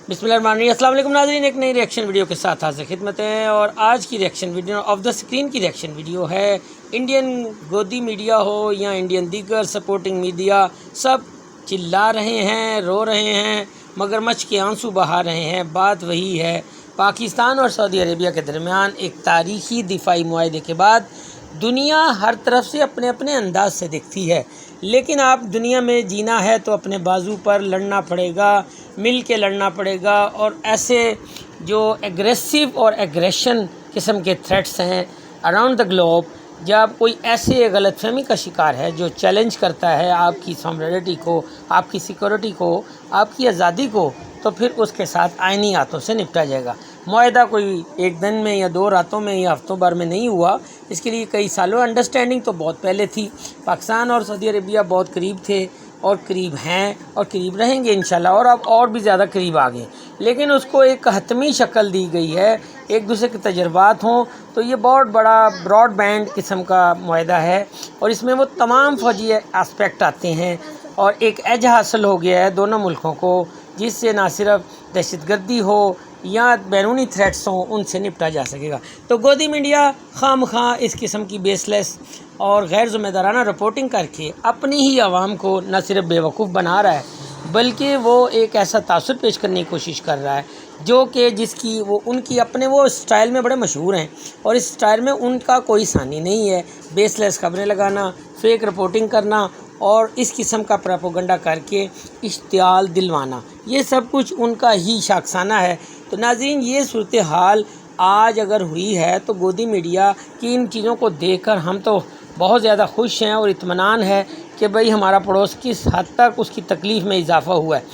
बिस्मिल्लाहिर्रहमानिर्रहीम। अस्सलाम वालेकुम नाज़रीन, एक नई रिएक्शन वीडियो के साथ हाज़िर खिदमत है। और आज की reaction video of the screen की रिएक्शन वीडियो है। इंडियन गोदी मीडिया हो या इंडियन दीगर सपोर्टिंग मीडिया, सब चिल्ला रहे हैं, रो रहे हैं, मगरमच्छ के आंसू बहा रहे हैं। बात वही है, पाकिस्तान और सऊदी अरेबिया के दरमियान एक तारीख़ी दिफाई मुआहदे के बाद दुनिया हर तरफ से अपने अपने अंदाज से दिखती है। लेकिन आप दुनिया में जीना है तो अपने बाजू पर लड़ना पड़ेगा, मिल के लड़ना पड़ेगा। और ऐसे जो एग्रेसिव और एग्रेशन किस्म के थ्रेट्स हैं अराउंड द ग्लोब, जब कोई ऐसे गलतफहमी का शिकार है जो चैलेंज करता है आपकी सॉवरेनिटी को, आपकी सिक्योरिटी को, आपकी आज़ादी को, तो फिर उसके साथ आईनी हाथों से निपटा जाएगा। मुआहदा कोई एक दिन में या 2 रातों में या हफ्तों भर में नहीं हुआ, इसके लिए कई सालों अंडरस्टैंडिंग तो बहुत पहले थी। पाकिस्तान और सऊदी अरेबिया बहुत करीब थे और करीब हैं और करीब रहेंगे इंशाल्लाह, और अब और भी ज़्यादा करीब आ गए। लेकिन उसको एक हतमी शक्ल दी गई है, एक दूसरे के तजर्बात हों, तो ये बहुत बड़ा ब्रॉडबैंड किस्म का मुआहदा है। और इसमें वो तमाम फ़ौजी एस्पेक्ट आते हैं और एक एज हासिल हो गया है दोनों मुल्कों को, जिससे ना सिर्फ दहशतगर्दी हो या बैरूनी थ्रेट्स हों, उनसे निपटा जा सकेगा। तो गोदी मीडिया खामखा इस किस्म की बेसलेस और गैर ज़िम्मेदाराना रिपोर्टिंग करके अपनी ही आवाम को न सिर्फ बेवकूफ़ बना रहा है, बल्कि वो एक ऐसा तासुर पेश करने की कोशिश कर रहा है जो कि जिसकी वो उनकी अपने वो स्टाइल में बड़े मशहूर हैं। और इस स्टाइल में उनका कोई सानी नहीं है। बेसलेस खबरें लगाना, फेक रिपोर्टिंग करना और इस किस्म का प्रोपेगेंडा करके इश्तियाल दिलवाना, ये सब कुछ उनका ही शाखसाना है। तो नाज़रीन, ये सूरत हाल आज अगर हुई है तो गोदी मीडिया की इन चीज़ों को देखकर हम तो बहुत ज़्यादा खुश हैं और इत्मीनान है कि भाई हमारा पड़ोस किस हद तक उसकी तकलीफ़ में इजाफ़ा हुआ है।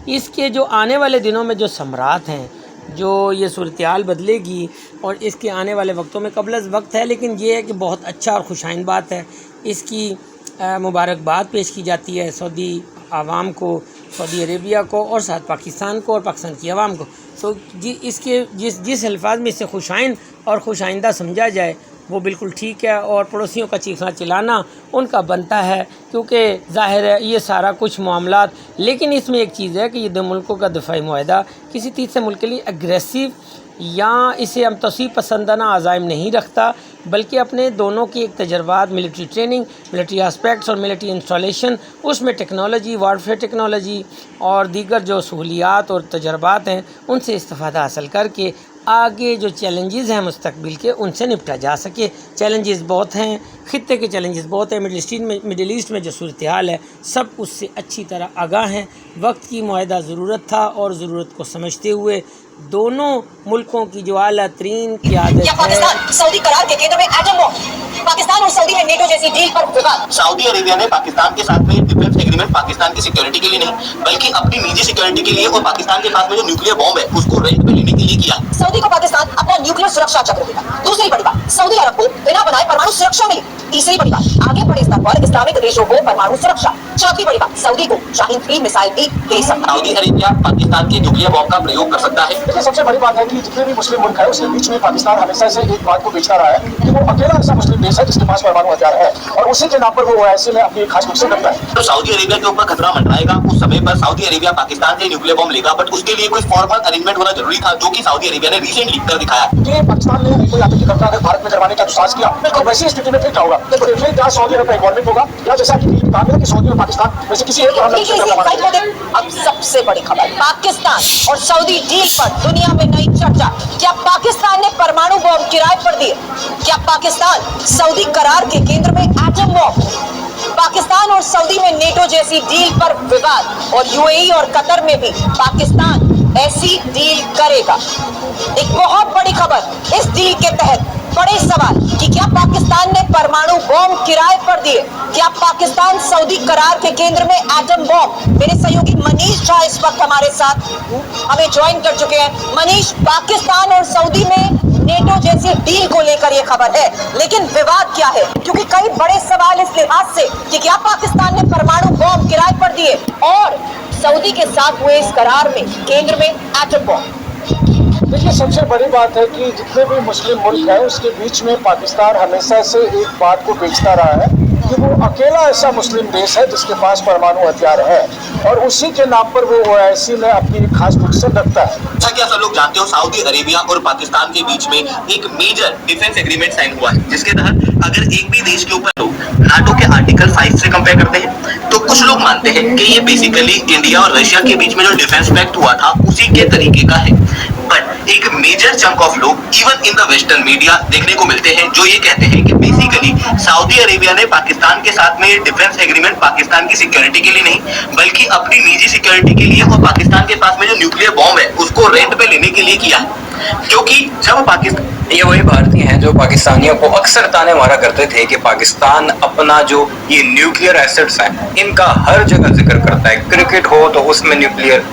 इसके जो आने वाले दिनों में जो समरात हैं, जो ये सूरत हाल बदलेगी और इसके आने वाले वक्तों में कबल वक्त है। लेकिन ये है कि बहुत अच्छा और खुशाइन बात है, इसकी मुबारकबाद पेश की जाती है सऊदी आवाम को, सऊदी अरेबिया को और साथ पाकिस्तान को और पाकिस्तान की आवाम को। तो इसके जिस अल्फाज में इसे खुशाइन और खुशाइंदा समझा जाए वो बिल्कुल ठीक है। और पड़ोसियों का चीखना चिल्लाना उनका बनता है, क्योंकि ज़ाहिर है ये सारा कुछ मामलात। लेकिन इसमें एक चीज़ है कि ये 2 मुल्कों का दिफाई मुआहदा किसी तीसरे मुल्क के लिए एग्रेसिव या इसे हम तौसीफ़ पसंदाना आज़ाइम नहीं रखता, बल्कि अपने दोनों की एक तजर्बात, मिलिट्री ट्रेनिंग, मिलिट्री एस्पेक्ट्स और मिलिट्री इंस्टॉलेशन, उसमें टेक्नोलॉजी, वारफेयर टेक्नोलॉजी और दीगर जो सहूलियात और तजर्बात हैं उनसे इस्तिफ़ादा हासिल करके आगे जो चैलेंजेस हैं मुस्तकबिल के, उनसे निपटा जा सके। चैलेंजेस बहुत हैं, ख़ित्ते के चैलेंजेस बहुत हैं। मिडिल ईस्ट में जो सूरत हाल है सब उससे अच्छी तरह आगाह हैं। वक्त की मुआहदा ज़रूरत था और ज़रूरत को समझते हुए दोनों मुल्कों की जो आला तरीन क़यादत है। पाकिस्तान सऊदी करार के केंद्र में एटम बम, पाकिस्तान और सऊदी में नेटो जैसी डील पर विवाद। सऊदी अरेबिया ने पाकिस्तान के साथ में डिफेंस एग्रीमेंट पाकिस्तान की सिक्योरिटी के लिए नहीं, बल्कि अपनी निजी सिक्योरिटी के लिए और पाकिस्तान के पास में जो न्यूक्लियर बॉम्ब है उसको रेंट पे लेने के लिए किया। सऊदी को पाकिस्तान अपना न्यूक्लियर सुरक्षा चक्र देगा। दूसरी बड़ी बात, सऊदी अरब को बिना बनाए परमाणु सुरक्षा मिली। तीसरी बड़ी बात, आगे बढ़े स्तर पर इस्लामिक देशों को परमाणु सुरक्षा। चौथी बड़ी बात, सऊदी को शाहीन 3 मिसाइल भी दे सकता। सऊदी अरेबिया पाकिस्तान के न्यूक्लियर बॉम्ब का प्रयोग कर सकता है। देखिए, सबसे बड़ी बात है कि जितने भी मुस्लिम मुल्क है उसके बीच में पाकिस्तान हमेशा से एक बात को बेचता रहा है कि वो अकेला ऐसा मुस्लिम देश है जिसके पास परमाणु हथियार है, और उसी के नाम पर वो ऐसे में अपनी खास नुकसान करता है। तो सऊदी अरेबिया के ऊपर खतरा मंडराएगा, उस समय पर सऊदी अरेबिया पाकिस्तान से न्यूक्लियर बॉम्ब लेगा, बट उसके लिए कोई फॉर्मल अरेंजमेंट होना जरूरी था, जो कि सऊदी अरेबिया ने रिसेंटली कर दिखाया। कि पाकिस्तान ने कोई आतंकी घटना अगर भारत में करवाने का दुस्साहस किया तो वैसी स्थिति में फिर क्या होगा? फिर क्या सऊदी अरब का इन्वॉल्वमेंट होगा, या जैसा कि कहा गया कि सऊदी और पाकिस्तान वैसे किसी एक अब सबसे बड़ी खबर, पाकिस्तान और सऊदी डील पर दुनिया में नई चर्चा। क्या पाकिस्तान ने परमाणु बॉम्ब किराए पर दिए? क्या पाकिस्तान सऊदी करार के केंद्र में एटम बॉम्ब? पाकिस्तान और सऊदी में नेटो जैसी डील पर विवाद, और यूएई और कतर में भी पाकिस्तान ऐसी डील करेगा। एक बहुत बड़ी खबर, इस डील के तहत बड़े सवाल कि क्या पाकिस्तान ने परमाणु बॉम्ब किराए पर दिए? क्या पाकिस्तान सऊदी करार के केंद्र में एटम बॉम्ब? मेरे सहयोगी मनीष झा इस वक्त हमारे साथ हमें ज्वाइन कर चुके हैं। मनीष, पाकिस्तान और सऊदी में नेटो जैसी डील को लेकर यह खबर है, लेकिन विवाद क्या है? क्योंकि कई बड़े सवाल इस लिहाज से कि क्या पाकिस्तान ने परमाणु बॉम्ब किराए पर दिए और सऊदी के साथ हुए इस करार में केंद्र में एटम बॉम्ब। देखिए, सबसे बड़ी बात है कि जितने भी मुस्लिम मुल्क हैं उसके बीच में पाकिस्तान हमेशा से एक बात को बेचता रहा है कि वो अकेला ऐसा मुस्लिम देश है जिसके पास परमाणु हथियार है और उसी के नाम पर वो ओआईसी में अपनी खास पोजीशन रखता है। जैसा कि आप सब लोग जानते हो, सऊदी अरेबिया और पाकिस्तान के बीच में एक मेजर डिफेंस एग्रीमेंट साइन हुआ है, जिसके तहत अगर एक भी देश के ऊपर लोग नाटो के आर्टिकल 5 से कंपेयर करते हैं तो कुछ लोग मानते हैं कि ये बेसिकली इंडिया और रशिया के बीच में जो डिफेंस पैक्ट हुआ था उसी के तरीके का है। बट एक मेजर चंक ऑफ लोग even in the western media देखने को मिलते हैं जो ये कहते हैं कि बेसिकली सऊदी अरेबिया ने पाकिस्तान के साथ में डिफेंस एग्रीमेंट पाकिस्तान की सिक्योरिटी के लिए नहीं बल्कि अपनी निजी सिक्योरिटी के लिए और पाकिस्तान के पास में जो न्यूक्लियर बॉम्ब है उसको रेंट पे लेने के लिए किया है। क्योंकि जब पाकिस्तान, ये वही भारतीय हैं जो पाकिस्तानियों को अक्सर ताने मारा करते थे कि पाकिस्तान अपना जो ये न्यूक्लियर एसेट्स हैं इनका हर जगह जिक्र करता है। क्रिकेट हो तो उसमें न्यूक्लियर,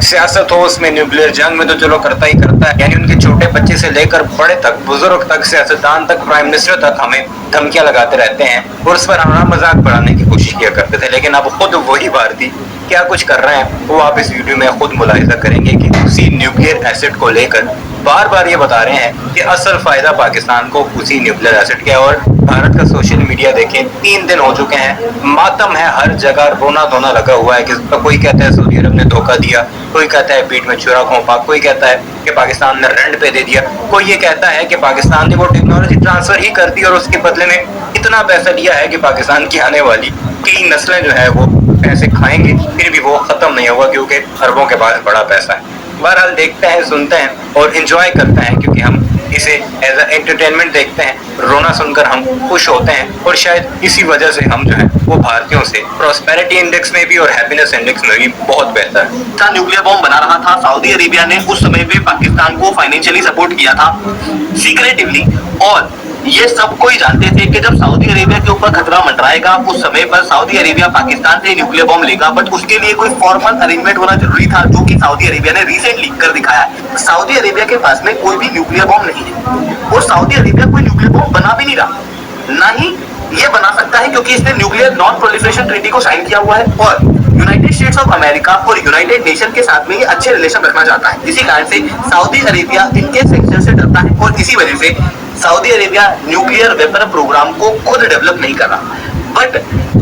सियासत हो उसमें न्यूक्लियर, जंग में तो चलो करता ही करता है। यानी उनके छोटे बच्चे से लेकर बड़े तक, बुजुर्ग तक, सियासतदान तक, प्राइम मिनिस्टर तक हमें धमकियां लगाते रहते हैं और उस पर हमारा मजाक बढ़ाने की कोशिश किया करते थे। लेकिन अब खुद वही भारतीय क्या कुछ कर रहे हैं वो आप इस वीडियो में खुद मुलाहिजा करेंगे कि उसी न्यूक्लियर एसेट को लेकर बार बार ये बता रहे हैं कि असल फायदा पाकिस्तान को उसी न्यूक्लियर एसेट का। और भारत का सोशल मीडिया देखें, 3 दिन हो चुके हैं, मातम है, हर जगह रोना धोना लगा हुआ है। कि कोई कहता है सऊदी अरब ने धोखा दिया, कोई कहता है पीठ में छुरा घोंपा, कोई कहता है कि पाकिस्तान ने रेंट पे दे दिया, कोई ये कहता है कि पाकिस्तान ने वो टेक्नोलॉजी ट्रांसफर ही कर दी और उसके बदले में इतना पैसा लिया है कि पाकिस्तान की आने वाली कई नस्लें जो है वो पैसे खाएंगे, फिर भी वो खत्म नहीं होगा क्योंकि अरबों के पास बड़ा पैसा है। बहरहाल देखते हैं, सुनते हैं और एंजॉय करते हैं क्योंकि हम इसे एज अ एंटरटेनमेंट देखते हैं। रोना सुनकर हम खुश होते हैं और शायद इसी वजह से हम जो है वो भारतीयों से प्रोस्पेरिटी इंडेक्स में भी और हैप्पीनेस इंडेक्स में भी बहुत बेहतर है। न्यूक्लियर बॉम्ब बना रहा था, सऊदी अरेबिया ने उस समय पे पाकिस्तान को फाइनेंशियली सपोर्ट किया था सीक्रेटिवली, और ये सब कोई जानते थे कि जब सऊदी अरेबिया के ऊपर खतरा मंडराएगा उस समय पर सऊदी अरेबिया पाकिस्तान से न्यूक्लियर बॉम्ब लेगा। बट उसके लिए कोई फॉर्मल अरेंजमेंट होना जरूरी था, जो कि सऊदी अरेबिया ने रिसेंटली कर दिखाया है। सऊदी अरेबिया के पास में कोई भी न्यूक्लियर बॉम्ब नहीं है और सऊदी अरेबिया कोई न्यूक्लियर बॉम्ब बना भी नहीं रहा, ना ही ये बना सकता है क्योंकि इसने न्यूक्लियर नॉन प्रोलिफरेशन ट्रीटी को साइन किया हुआ है और यूनाइटेड स्टेट्स ऑफ अमेरिका और यूनाइटेड नेशन के साथ में ये अच्छे रिलेशन रखना चाहता है। इसी कारण से सऊदी अरेबिया इनके सैंक्शन से डरता है और इसी वजह से Saudi Arabia nuclear weapon programme को खुद डेवलप नहीं कर रहा। बट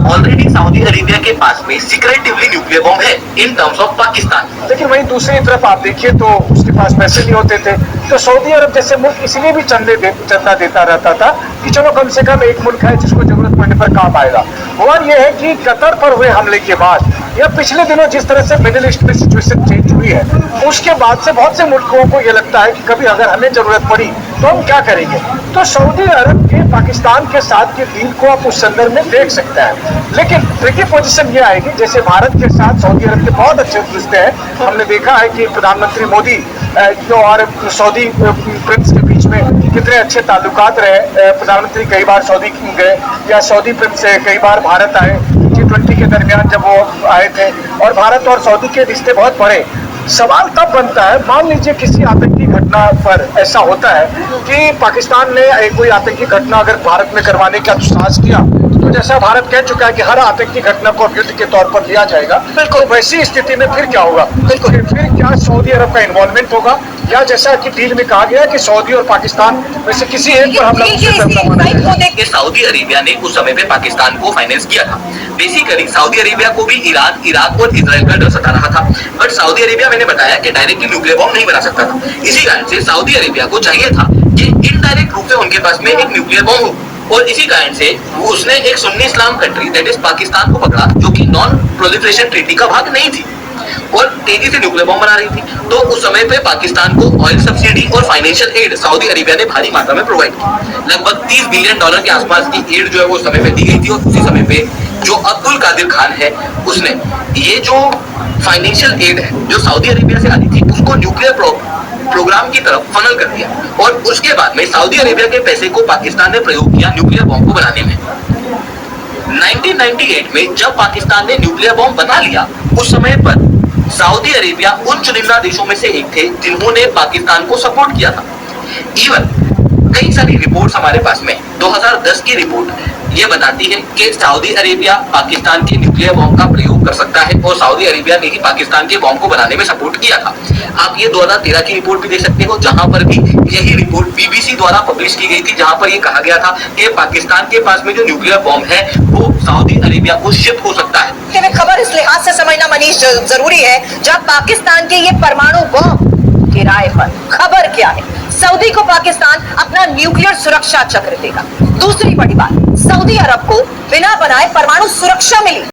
ऑलरेडी सऊदी अरेबिया के पास में सीक्रेटिवली न्यूक्लियर बॉम्ब है इन टर्म्स ऑफ पाकिस्तान। लेकिन वहीं दूसरी तरफ आप देखिए तो उसके पास पैसे नहीं होते थे, तो सऊदी अरब जैसे मुल्क इसलिए भी चंदा देता रहता था कि चलो कम से कम एक मुल्क है जिसको जरूरत पड़ने पर काम आएगा। और यह है कि कतर पर हुए हमले के बाद या पिछले दिनों जिस तरह से मिडिल ईस्ट में सिचुएशन चेंज हुई है उसके बाद से बहुत से मुल्कों को यह लगता है कि कभी अगर हमें जरूरत पड़ी तो हम क्या करेंगे। तो सऊदी अरब के पाकिस्तान के साथ के डील को आप उस संदर्भ में देख सकते हैं। लेकिन ट्रिकी पोजीशन ये आएगी, जैसे भारत के साथ सऊदी अरब के बहुत अच्छे रिश्ते हैं। हमने देखा है कि प्रधानमंत्री मोदी और सऊदी प्रिंस के बीच में कितने अच्छे ताल्लुकात रहे। प्रधानमंत्री कई बार सऊदी गए या सऊदी प्रिंस कई बार भारत आए G20 के दरमियान जब वो आए थे, और भारत और सऊदी के रिश्ते बहुत बड़े। सवाल तब बनता है, मान लीजिए किसी आतंकी घटना पर ऐसा होता है कि पाकिस्तान ने कोई आतंकी घटना अगर भारत में करवाने का दुस्साहस किया, तो जैसा भारत कह चुका है कि हर आतंकी घटना को युद्ध के तौर पर लिया जाएगा, बिल्कुल वैसी स्थिति में फिर क्या होगा, बिल्कुल फिर क्या सऊदी अरब का इन्वॉल्वमेंट होगा, या जैसा कि डील में कहा गया कि सऊदी और पाकिस्तान में से किसी एक पर हमला कि सऊदी अरेबिया ने उस समय पे पाकिस्तान को फाइनेंस किया था। बेसिकली सऊदी अरेबिया को भी ईरान, इराक और इजराइल का डर सता रहा था। बट सऊदी अरेबिया, मैंने बताया कि डायरेक्टली न्यूक्लियर बॉम्ब नहीं बना सकता था। इसी कारण से सऊदी अरेबिया को चाहिए था कि इनडायरेक्ट रूप से उनके पास में एक न्यूक्लियर बॉम्ब हो, और इसी कारण से उसने एक सुन्नी इस्लाम कंट्री दैट इज पाकिस्तान को पकड़ा, जो कि नॉन प्रोलिफरेशन ट्रीटी का भाग नहीं थी और तेजी से न्यूक्लियर बॉम्ब बना रही थी। तो उस समय पे पाकिस्तान को ऑयल सब्सिडी और फाइनेंशियल एड सऊदी अरेबिया ने भारी मात्रा में प्रोवाइड की। लगभग $30 बिलियन के आसपास की एड जो है वो उस समय पे दी गई थी। और उसी समय पे जो अब्दुल कादिर खान है उसने ये जो फाइनेंशियल एड है जो सऊदी अरेबिया से आती थी उसको न्यूक्लियर प्रोग्राम की तरफ फनल कर दिया, और उसके बाद में सऊदी अरेबिया के पैसे को पाकिस्तान ने प्रयोग किया न्यूक्लियर बॉम्ब को बनाने में। 1998 में जब पाकिस्तान ने न्यूक्लियर बॉम्ब बना लिया, उस समय पर सऊदी अरेबिया उन चुनिंदा देशों में से एक थे जिन्होंने पाकिस्तान को सपोर्ट किया था। इवन कई सारी रिपोर्ट्स हमारे पास में 2010 की रिपोर्ट ये बताती है कि सऊदी अरेबिया पाकिस्तान के न्यूक्लियर बॉम्ब का प्रयोग कर सकता है और सऊदी अरेबिया ने ही पाकिस्तान के बॉम्ब को बनाने में सपोर्ट किया था। आप ये 2013 की रिपोर्ट भी देख सकते हो, जहां पर भी यही रिपोर्ट बीबीसी द्वारा पब्लिश की गई थी, जहां पर ये कहा गया था कि पाकिस्तान के पास में जो न्यूक्लियर बॉम्ब है वो सऊदी अरेबिया को शिप हो सकता है। खबर इस लिहाज से समझना मनीष जरूरी है, जहां पाकिस्तान के ये परमाणु बम किराए पर, खबर क्या है, सऊदी को पाकिस्तान अपना न्यूक्लियर सुरक्षा चक्र देगा। दूसरी बड़ी बात, सऊदी अरब को बिना बनाए परमाणु सुरक्षा मिली।